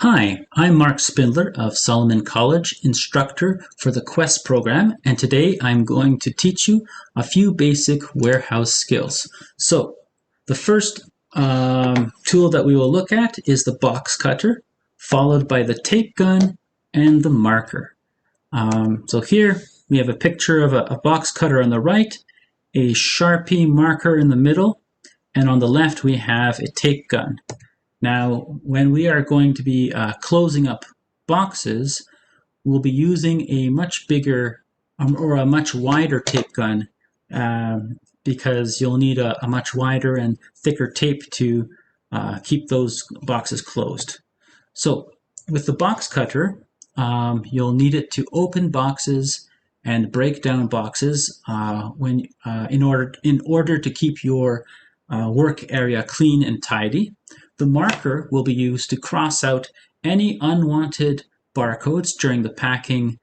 Hi, I'm Mark Spindler of Solomon College, instructor for the KWEST program, and today I'm going to teach you a few basic warehouse skills. So, the first tool that we will look at is the box cutter, followed by the tape gun and the marker. So here we have a picture of a box cutter on the right, a Sharpie marker in the middle, and on the left we have a tape gun. Now, when we are going to be closing up boxes, we'll be using a much bigger or a much wider tape gun because you'll need a much wider and thicker tape to keep those boxes closed. So with the box cutter, you'll need it to open boxes and break down boxes in order to keep your work area clean and tidy. The marker will be used to cross out any unwanted barcodes during the packing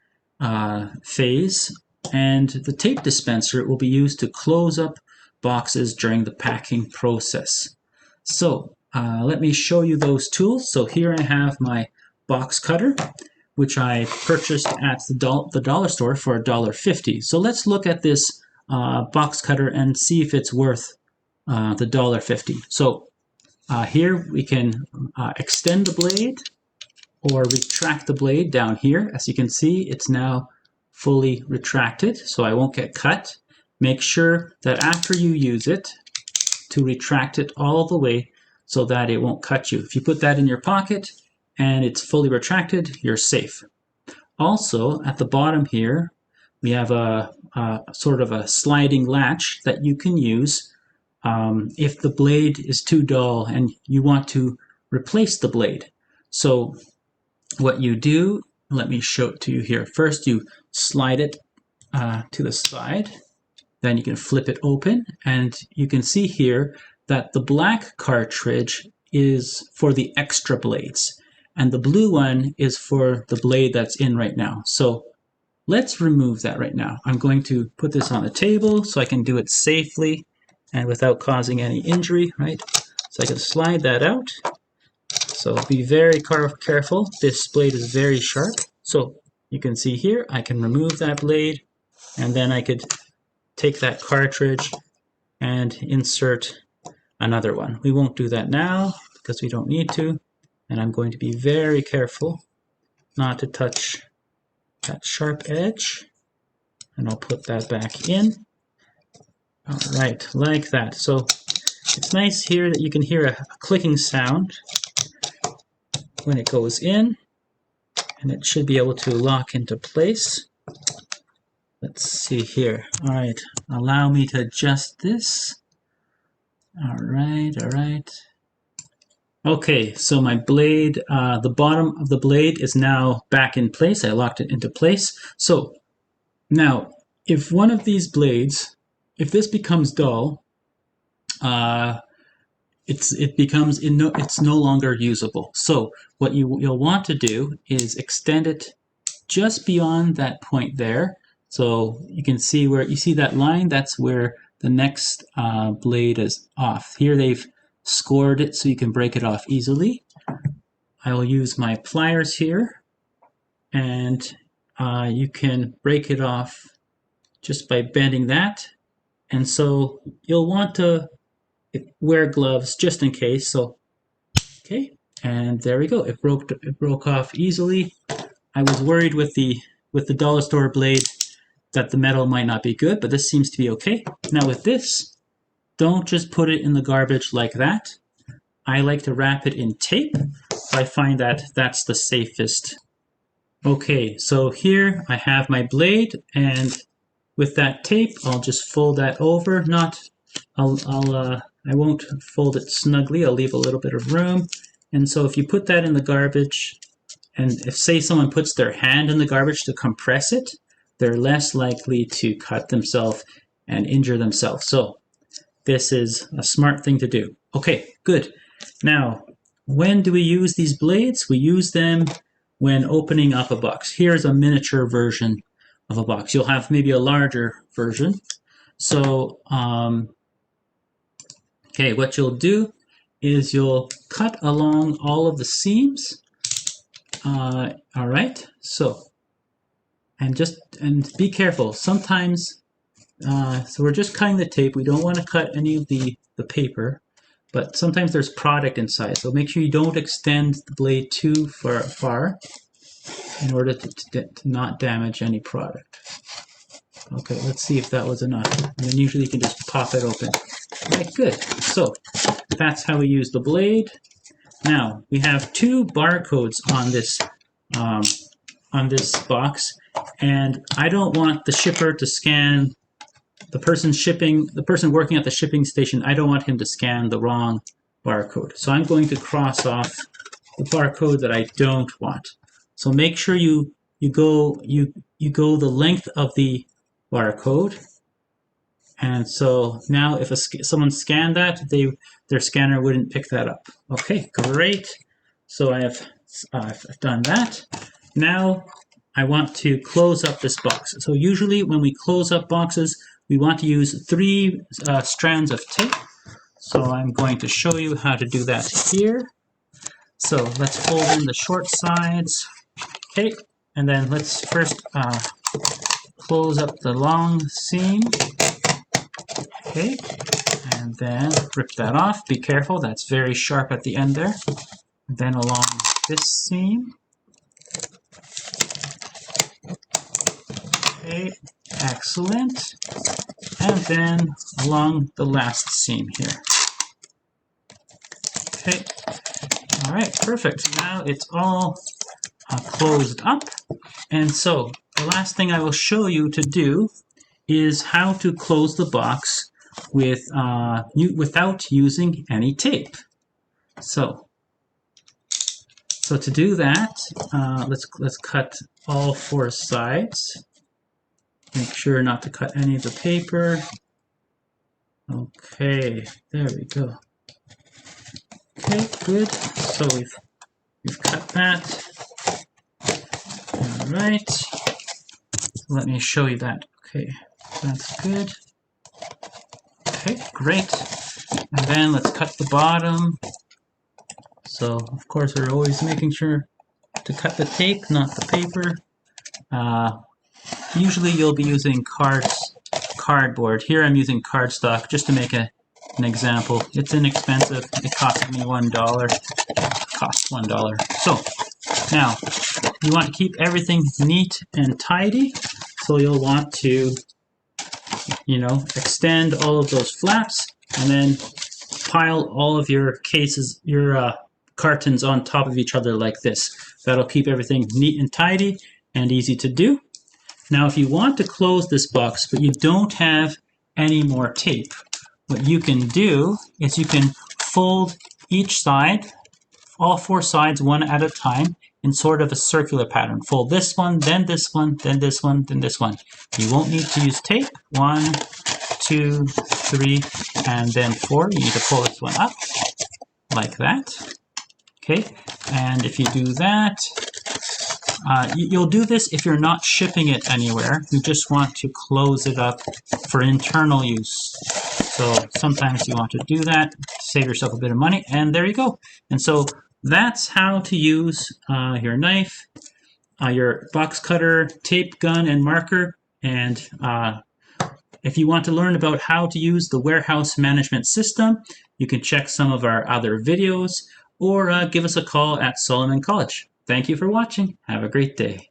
phase, and the tape dispenser will be used to close up boxes during the packing process. So let me show you those tools. So here I have my box cutter, which I purchased at the dollar store for $1.50. So let's look at this box cutter and see if it's worth the $1.50. So here we can extend the blade or retract the blade down here. As you can see, it's now fully retracted, so I won't get cut. Make sure that after you use it to retract it all the way so that it won't cut you. If you put that in your pocket and it's fully retracted, you're safe. Also, at the bottom here, we have a sort of a sliding latch that you can use if the blade is too dull and you want to replace the blade. So what you do, let me show it to you here. First you slide it to the side, then you can flip it open, and you can see here that the black cartridge is for the extra blades and the blue one is for the blade that's in right now. So let's remove that right now. I'm going to put this on the table so I can do it safely and without causing any injury, right? So I can slide that out. So be very careful. This blade is very sharp. So you can see here, I can remove that blade, and then I could take that cartridge and insert another one. We won't do that now because we don't need to, and I'm going to be very careful not to touch that sharp edge, and I'll put that back in. All right, like that. So it's nice here that you can hear a clicking sound when it goes in, and it should be able to lock into place. Let's see here. All right, allow me to adjust this. All right. Okay, so my blade, the bottom of the blade is now back in place. I locked it into place. So now, if one of these blades, if this becomes dull, it's no longer usable. So what you'll want to do is extend it just beyond that point there. So you can see where you see that line. That's where the next blade is off. Here they've scored it so you can break it off easily. I will use my pliers here, and you can break it off just by bending that. And so you'll want to wear gloves just in case. So, okay, and there we go. It broke off easily. I was worried with the dollar store blade that the metal might not be good, but this seems to be okay. Now with this, don't just put it in the garbage like that. I like to wrap it in tape. I find that that's the safest. Okay, so here I have my blade, and with that tape, I'll just fold that over. I won't fold it snugly. I'll leave a little bit of room. And so if you put that in the garbage, and if say someone puts their hand in the garbage to compress it, they're less likely to cut themselves and injure themselves. So this is a smart thing to do. Okay, good. Now, when do we use these blades? We use them when opening up a box. Here's a miniature version of a box. You'll have maybe a larger version. So, okay, what you'll do is you'll cut along all of the seams All right, so and be careful. Sometimes, so we're just cutting the tape. We don't want to cut any of the paper, but sometimes there's product inside. So make sure you don't extend the blade too far in order to not damage any product. Okay, let's see if that was enough. And then usually you can just pop it open. All right, good. So that's how we use the blade. Now we have two barcodes on this box, and I don't want the shipper to scan the person working at the shipping station. I don't want him to scan the wrong barcode. So I'm going to cross off the barcode that I don't want. So make sure you go the length of the barcode. And so now if someone scanned that, their scanner wouldn't pick that up. Okay, great. So I've done that. Now I want to close up this box. So usually when we close up boxes, we want to use 3 strands of tape. So I'm going to show you how to do that here. So let's fold in the short sides. Okay, and then let's first close up the long seam. Okay, and then rip that off. Be careful, that's very sharp at the end there. And then along this seam. Okay, excellent. And then along the last seam here. Okay, all right, perfect. Now it's all closed up. And so the last thing I will show you to do is how to close the box without using any tape. So to do that, let's cut all 4 sides. Make sure not to cut any of the paper. Okay, there we go. Okay, good. So we've cut that. All right. Let me show you that. Okay, that's good. Okay, great. And then let's cut the bottom. So of course we're always making sure to cut the tape, not the paper. Usually you'll be using cardboard. Here I'm using cardstock just to make an example. It's inexpensive. It cost me $1. Cost $1. So now you want to keep everything neat and tidy. So you'll want to, extend all of those flaps and then pile all of your cases, your cartons on top of each other like this. That'll keep everything neat and tidy and easy to do. Now if you want to close this box but you don't have any more tape, what you can do is you can fold each side, all 4 sides one at a time, in sort of a circular pattern. Fold this one, then this one, then this one, then this one. You won't need to use tape. 1, 2, 3, and then 4. You need to pull this one up like that. Okay, and if you do that, you'll do this if you're not shipping it anywhere. You just want to close it up for internal use. So sometimes you want to do that, save yourself a bit of money, and there you go. And so that's how to use your knife, your box cutter, tape gun, and marker. And if you want to learn about how to use the warehouse management system, you can check some of our other videos or give us a call at Solomon College. Thank you for watching. Have a great day.